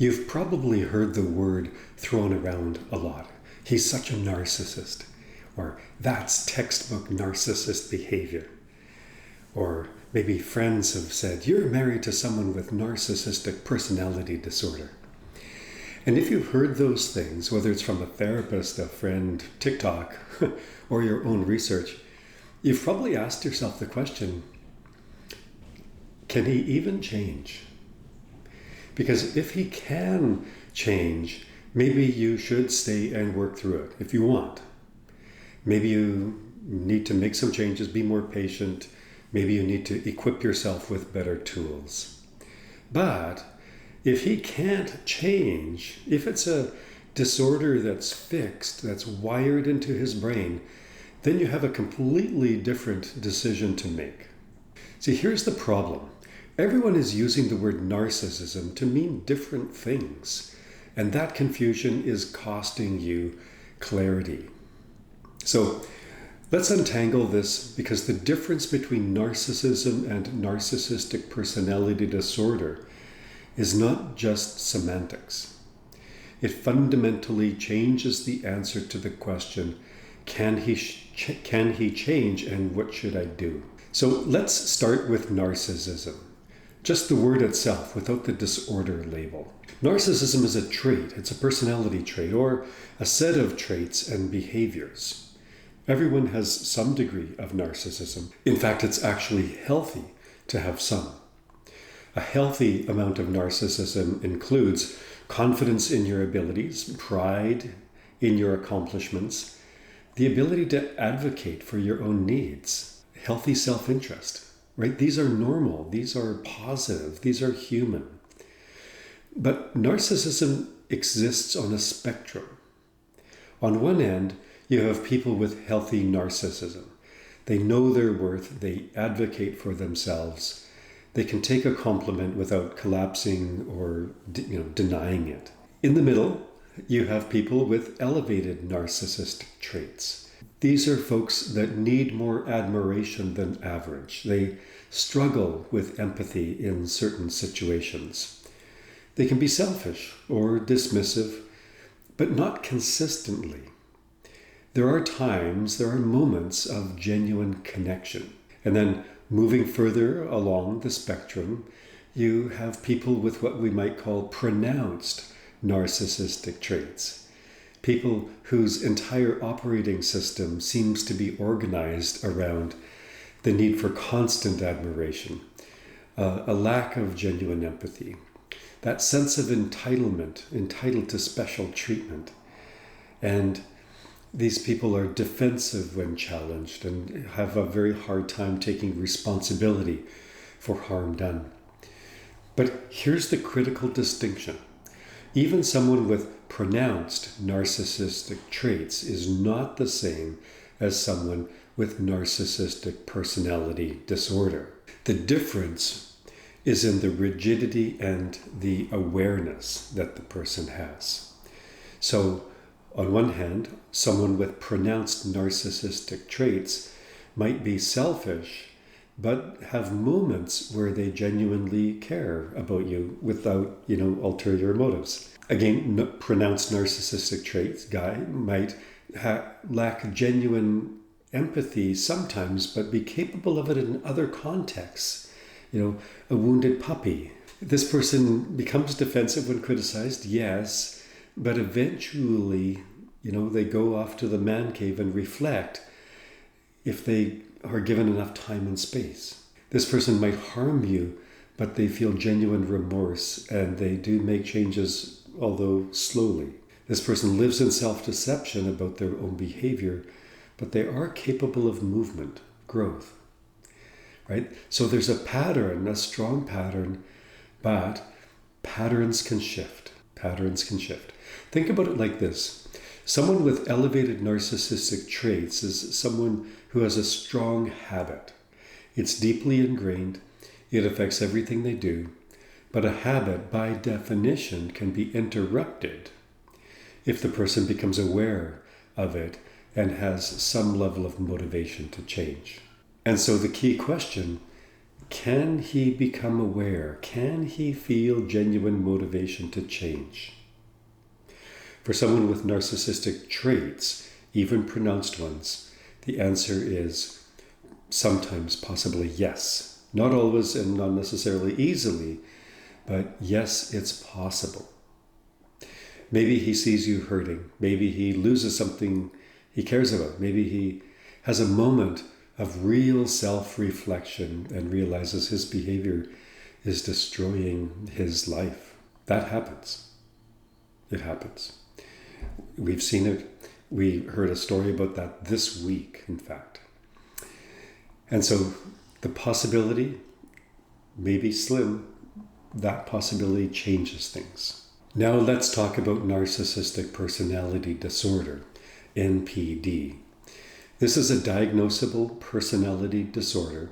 You've probably heard the word thrown around a lot. He's such a narcissist. Or that's textbook narcissist behavior. Or maybe friends have said, you're married to someone with narcissistic personality disorder. And if you've heard those things, whether it's from a therapist, a friend, TikTok, or your own research, you've probably asked yourself the question, can he even change? Because if he can change, maybe you should stay and work through it if you want. Maybe you need to make some changes, be more patient. Maybe you need to equip yourself with better tools. But if he can't change, if it's a disorder that's fixed, that's wired into his brain, then you have a completely different decision to make. See, here's the problem. Everyone is using the word narcissism to mean different things, and that confusion is costing you clarity. So let's untangle this, because the difference between narcissism and narcissistic personality disorder is not just semantics. It fundamentally changes the answer to the question, can he change, and what should I do? So let's start with narcissism. Just the word itself, without the disorder label. Narcissism is a trait. It's a personality trait, or a set of traits and behaviors. Everyone has some degree of narcissism. In fact, it's actually healthy to have some. A healthy amount of narcissism includes confidence in your abilities, pride in your accomplishments, the ability to advocate for your own needs, healthy self-interest, right? These are normal, these are positive, these are human. But narcissism exists on a spectrum. On one end, you have people with healthy narcissism. They know their worth, they advocate for themselves. They can take a compliment without collapsing or denying it. In the middle, you have people with elevated narcissistic traits. These are folks that need more admiration than average. They struggle with empathy in certain situations. They can be selfish or dismissive, but not consistently. There are moments of genuine connection. And then moving further along the spectrum, you have people with what we might call pronounced narcissistic traits. People whose entire operating system seems to be organized around the need for constant admiration, a lack of genuine empathy, that sense of entitlement, entitled to special treatment. And these people are defensive when challenged and have a very hard time taking responsibility for harm done. But here's the critical distinction. Even someone with pronounced narcissistic traits is not the same as someone with narcissistic personality disorder. The difference is in the rigidity and the awareness that the person has. So, on one hand, someone with pronounced narcissistic traits might be selfish, but have moments where they genuinely care about you without, ulterior motives. Again, pronounced narcissistic traits guy might lack genuine empathy sometimes, but be capable of it in other contexts. A wounded puppy. This person becomes defensive when criticized, yes, but eventually, they go off to the man cave and reflect if they are given enough time and space. This person might harm you, but they feel genuine remorse and they do make changes, although slowly. This person lives in self-deception about their own behavior, but they are capable of movement, growth, right? So there's a pattern, a strong pattern, but patterns can shift. Patterns can shift. Think about it like this. Someone with elevated narcissistic traits is someone who has a strong habit. It's deeply ingrained. It affects everything they do. But a habit, by definition, can be interrupted if the person becomes aware of it and has some level of motivation to change. And so the key question, can he become aware? Can he feel genuine motivation to change? For someone with narcissistic traits, even pronounced ones, the answer is sometimes, possibly yes. Not always and not necessarily easily, but yes, it's possible. Maybe he sees you hurting. Maybe he loses something he cares about. Maybe he has a moment of real self-reflection and realizes his behavior is destroying his life. That happens. It happens. We've seen it. We heard a story about that this week, in fact. And so the possibility, maybe slim, that possibility changes things. Now let's talk about narcissistic personality disorder, NPD. This is a diagnosable personality disorder,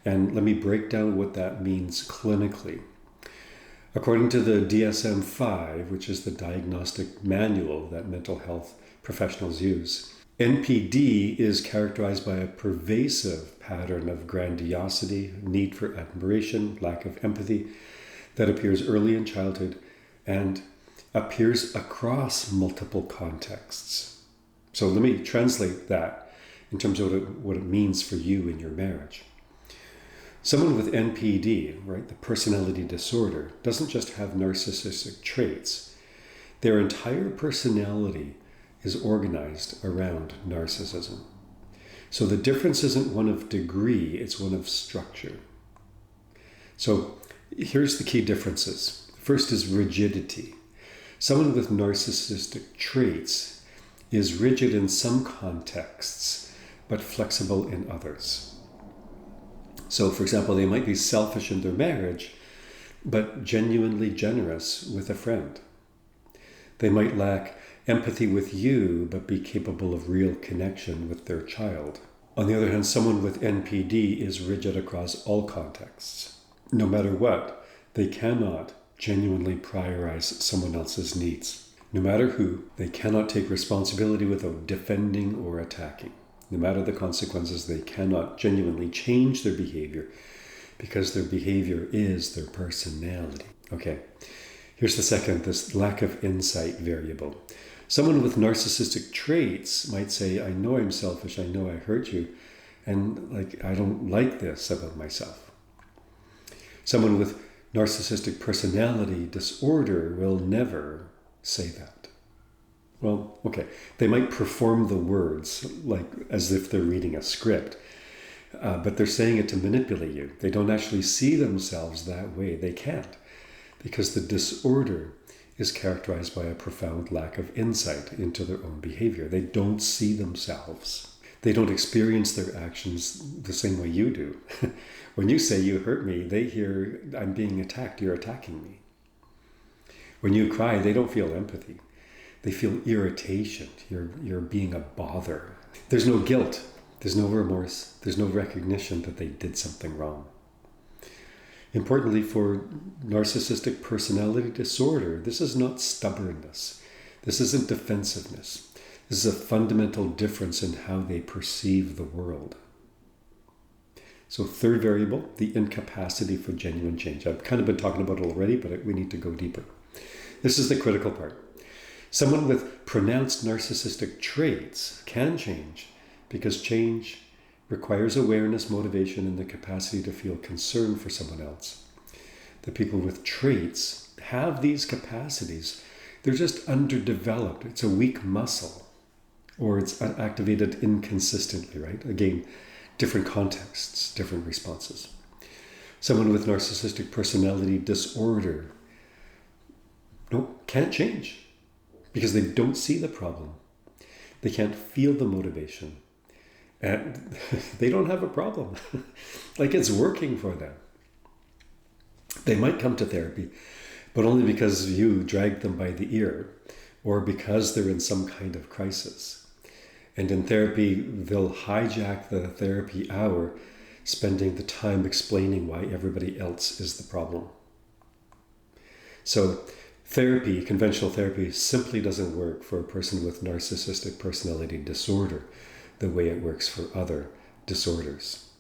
and let me break down what that means clinically. According to the DSM-5, which is the diagnostic manual that mental health professionals use, NPD is characterized by a pervasive pattern of grandiosity, need for admiration, lack of empathy that appears early in childhood and appears across multiple contexts. So let me translate that in terms of what it means for you in your marriage. Someone with NPD, right, the personality disorder, doesn't just have narcissistic traits. Their entire personality is organized around narcissism. So the difference isn't one of degree, it's one of structure. So here's the key differences. First is rigidity. Someone with narcissistic traits is rigid in some contexts, but flexible in others. So, for example, they might be selfish in their marriage, but genuinely generous with a friend. They might lack empathy with you, but be capable of real connection with their child. On the other hand, someone with NPD is rigid across all contexts. No matter what, they cannot genuinely prioritize someone else's needs. No matter who, they cannot take responsibility without defending or attacking. No matter the consequences, they cannot genuinely change their behavior because their behavior is their personality. Okay, here's the second, this lack of insight variable. Someone with narcissistic traits might say, I know I'm selfish, I know I hurt you, and I don't like this about myself. Someone with narcissistic personality disorder will never say that. Well, okay, they might perform the words as if they're reading a script, but they're saying it to manipulate you. They don't actually see themselves that way. They can't, because the disorder is characterized by a profound lack of insight into their own behavior. They don't see themselves. They don't experience their actions the same way you do. When you say you hurt me, they hear I'm being attacked, you're attacking me. When you cry, they don't feel empathy. They feel irritation. You're being a bother. There's no guilt. There's no remorse. There's no recognition that they did something wrong. Importantly, for narcissistic personality disorder, this is not stubbornness. This isn't defensiveness. This is a fundamental difference in how they perceive the world. So third variable, the incapacity for genuine change. I've kind of been talking about it already, but we need to go deeper. This is the critical part. Someone with pronounced narcissistic traits can change because change requires awareness, motivation, and the capacity to feel concern for someone else. The people with traits have these capacities. They're just underdeveloped. It's a weak muscle, or it's activated inconsistently, right? Again, different contexts, different responses. Someone with narcissistic personality disorder can't change because they don't see the problem. They can't feel the motivation. And they don't have a problem. It's working for them. They might come to therapy, but only because you dragged them by the ear or because they're in some kind of crisis. And in therapy, they'll hijack the therapy hour, spending the time explaining why everybody else is the problem. So therapy, conventional therapy, simply doesn't work for a person with narcissistic personality disorder the way it works for other disorders.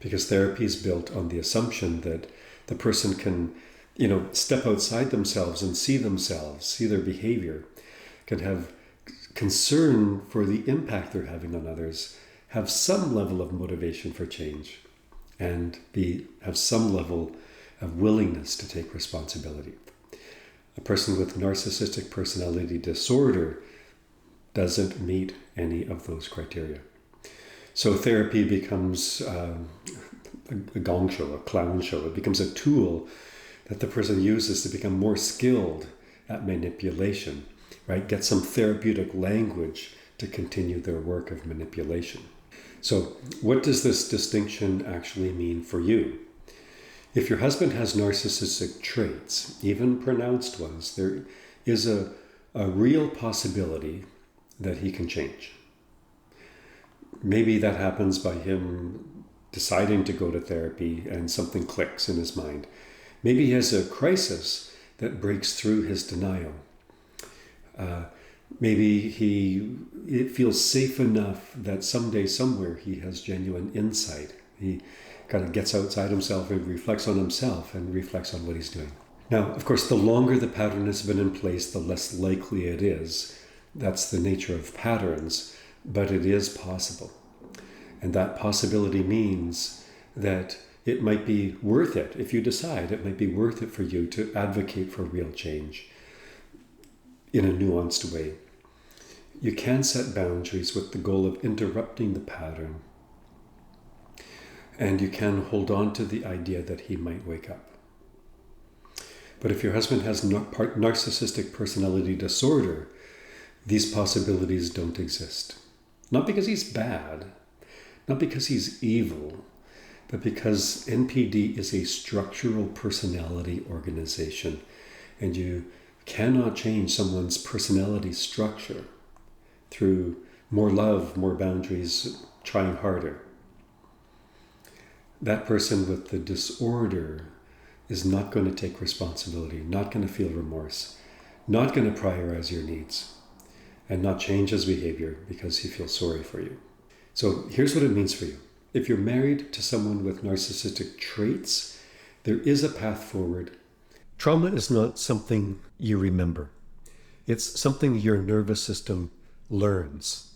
because therapy is built on the assumption that the person can, step outside themselves and see themselves, see their behavior, can have concern for the impact they're having on others, have some level of motivation for change, and have some level of willingness to take responsibility. A person with narcissistic personality disorder doesn't meet any of those criteria. So therapy becomes a gong show, a clown show. It becomes a tool that the person uses to become more skilled at manipulation, right? Get some therapeutic language to continue their work of manipulation. So what does this distinction actually mean for you? If your husband has narcissistic traits, even pronounced ones, there is a real possibility that he can change. Maybe that happens by him deciding to go to therapy and something clicks in his mind. Maybe he has a crisis that breaks through his denial. Maybe it feels safe enough that someday, somewhere, he has genuine insight. He kind of gets outside himself and reflects on himself and reflects on what he's doing. Now, of course, the longer the pattern has been in place, the less likely it is. That's the nature of patterns, but it is possible. And that possibility means that it might be worth it, if you decide, it might be worth it for you to advocate for real change in a nuanced way. You can set boundaries with the goal of interrupting the pattern, and you can hold on to the idea that he might wake up. But if your husband has narcissistic personality disorder, these possibilities don't exist. Not because he's bad, not because he's evil, but because NPD is a structural personality organization, and you cannot change someone's personality structure through more love, more boundaries, trying harder. That person with the disorder is not going to take responsibility, not going to feel remorse, not going to prioritize your needs, and not change his behavior because he feels sorry for you. So here's what it means for you. If you're married to someone with narcissistic traits, there is a path forward. Trauma is not something you remember. It's something your nervous system learns.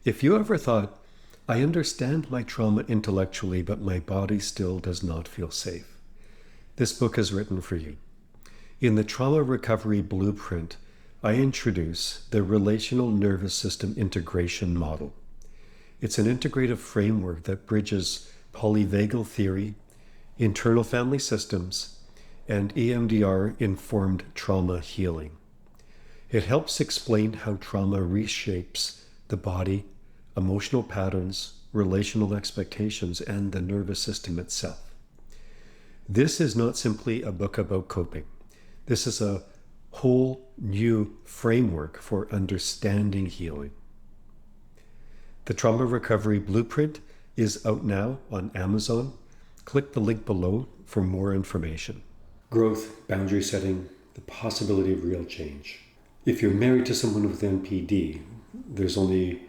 If you ever thought, I understand my trauma intellectually, but my body still does not feel safe, this book is written for you. In the Trauma Recovery Blueprint, I introduce the Relational Nervous System Integration Model. It's an integrative framework that bridges polyvagal theory, internal family systems, and EMDR-informed trauma healing. It helps explain how trauma reshapes the body, emotional patterns, relational expectations, and the nervous system itself. This is not simply a book about coping. This is a whole new framework for understanding healing. The Trauma Recovery Blueprint is out now on Amazon. Click the link below for more information. Growth, boundary setting, the possibility of real change. If you're married to someone with NPD, there's only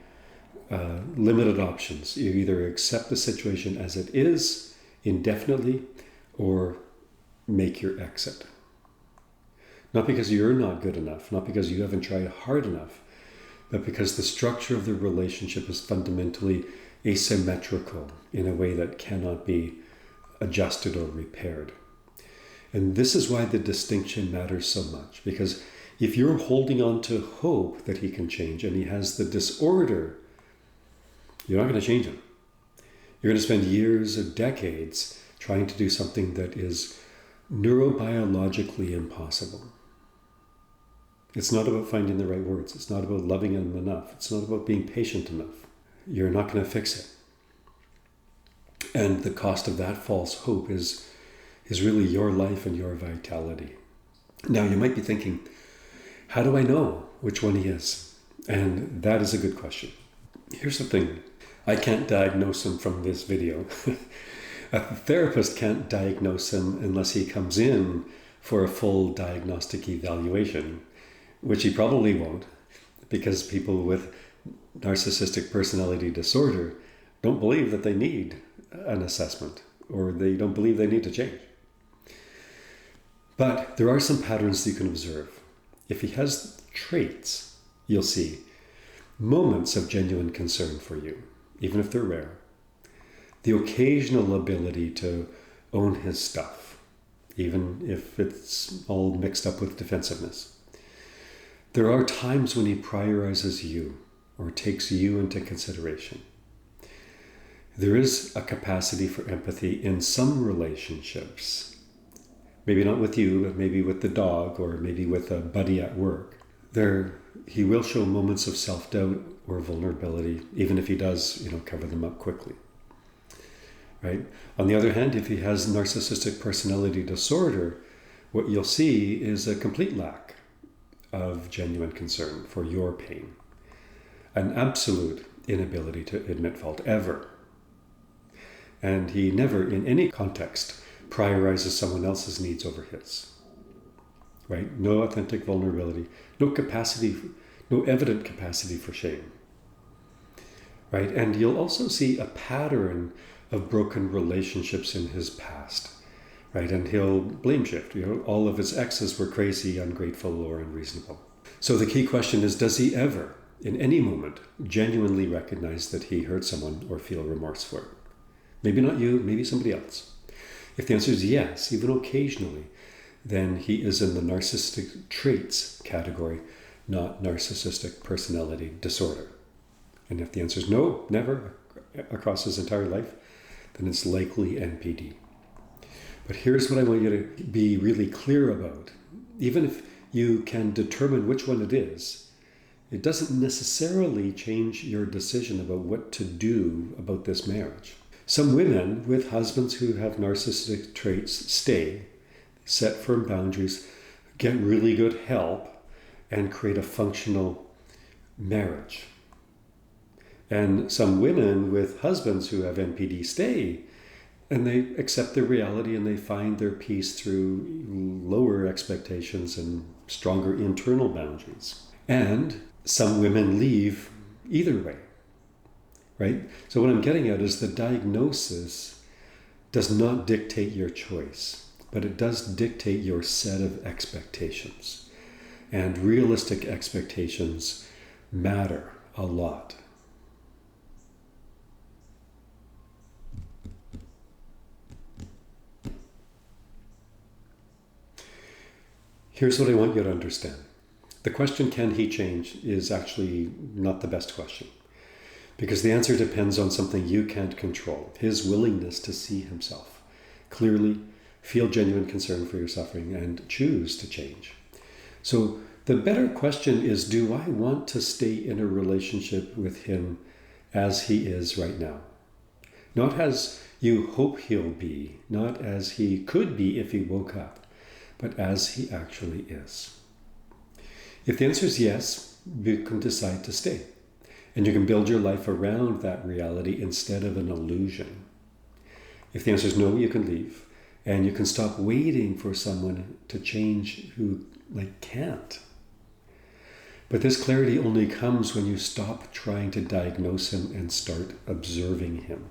limited options. You either accept the situation as it is indefinitely or make your exit. Not because you're not good enough, not because you haven't tried hard enough, but because the structure of the relationship is fundamentally asymmetrical in a way that cannot be adjusted or repaired. And this is why the distinction matters so much, because if you're holding on to hope that he can change and he has the disorder, you're not going to change him. You're going to spend years or decades trying to do something that is neurobiologically impossible. It's not about finding the right words. It's not about loving him enough. It's not about being patient enough. You're not going to fix it. And the cost of that false hope is really your life and your vitality. Now, you might be thinking, how do I know which one he is? And that is a good question. Here's the thing. I can't diagnose him from this video. A therapist can't diagnose him unless he comes in for a full diagnostic evaluation, which he probably won't, because people with narcissistic personality disorder don't believe that they need an assessment, or they don't believe they need to change. But there are some patterns that you can observe. If he has traits, you'll see moments of genuine concern for you, even if they're rare. The occasional ability to own his stuff, even if it's all mixed up with defensiveness. There are times when he prioritizes you or takes you into consideration. There is a capacity for empathy in some relationships. Maybe not with you, but maybe with the dog or maybe with a buddy at work. He will show moments of self-doubt or vulnerability, even if he does, cover them up quickly. Right? On the other hand, if he has narcissistic personality disorder, what you'll see is a complete lack of genuine concern for your pain. An absolute inability to admit fault, ever. And he never, in any context, prioritizes someone else's needs over his. Right? No authentic vulnerability, no evident capacity for shame. Right? And you'll also see a pattern of broken relationships in his past. Right? And he'll blame shift. All of his exes were crazy, ungrateful, or unreasonable. So the key question is, does he ever, in any moment, genuinely recognize that he hurt someone or feel remorse for it? Maybe not you, maybe somebody else. If the answer is yes, even occasionally, then he is in the narcissistic traits category, not narcissistic personality disorder. And if the answer is no, never, across his entire life, then it's likely NPD. But here's what I want you to be really clear about. Even if you can determine which one it is, it doesn't necessarily change your decision about what to do about this marriage. Some women with husbands who have narcissistic traits stay, set firm boundaries, get really good help, and create a functional marriage. And some women with husbands who have NPD stay, and they accept their reality and they find their peace through lower expectations and stronger internal boundaries. And some women leave either way. Right? So what I'm getting at is the diagnosis does not dictate your choice, but it does dictate your set of expectations. And realistic expectations matter a lot. Here's what I want you to understand. The question, can he change, is actually not the best question. Because the answer depends on something you can't control. His willingness to see himself clearly, feel genuine concern for your suffering, and choose to change. So the better question is, do I want to stay in a relationship with him as he is right now? Not as you hope he'll be, not as he could be if he woke up, but as he actually is. If the answer is yes, you can decide to stay. And you can build your life around that reality instead of an illusion. If the answer is no, you can leave. And you can stop waiting for someone to change who can't. But this clarity only comes when you stop trying to diagnose him and start observing him.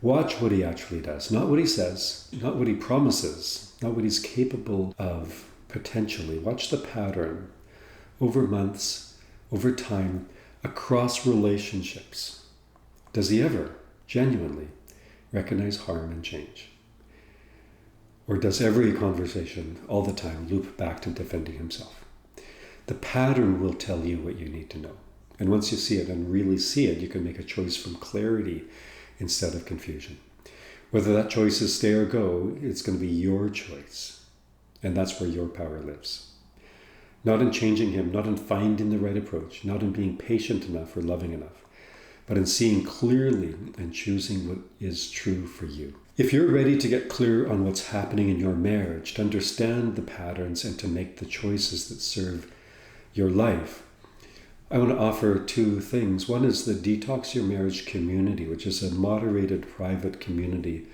Watch what he actually does, not what he says, not what he promises, not what he's capable of potentially. Watch the pattern over months, over time, across relationships. Does he ever genuinely recognize harm and change? Or does every conversation all the time loop back to defending himself? The pattern will tell you what you need to know. And once you see it and really see it, you can make a choice from clarity instead of confusion. Whether that choice is stay or go, it's going to be your choice. And that's where your power lives. Not in changing him, not in finding the right approach, not in being patient enough or loving enough, but in seeing clearly and choosing what is true for you. If you're ready to get clear on what's happening in your marriage, to understand the patterns and to make the choices that serve your life, I want to offer two things. One is the Detox Your Marriage community, which is a moderated private community.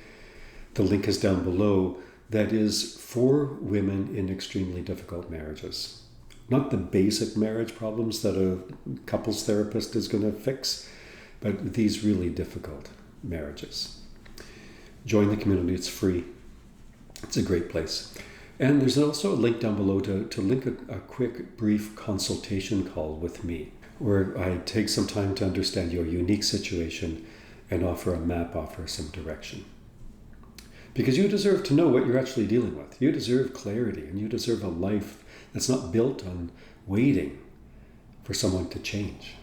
The link is down below. That is for women in extremely difficult marriages. Not the basic marriage problems that a couples therapist is going to fix, but these really difficult marriages. Join the community. It's free. It's a great place. And there's also a link down below to link a quick, brief consultation call with me, where I take some time to understand your unique situation and offer a map, offer some direction. Because you deserve to know what you're actually dealing with. You deserve clarity, and you deserve a life that's not built on waiting for someone to change.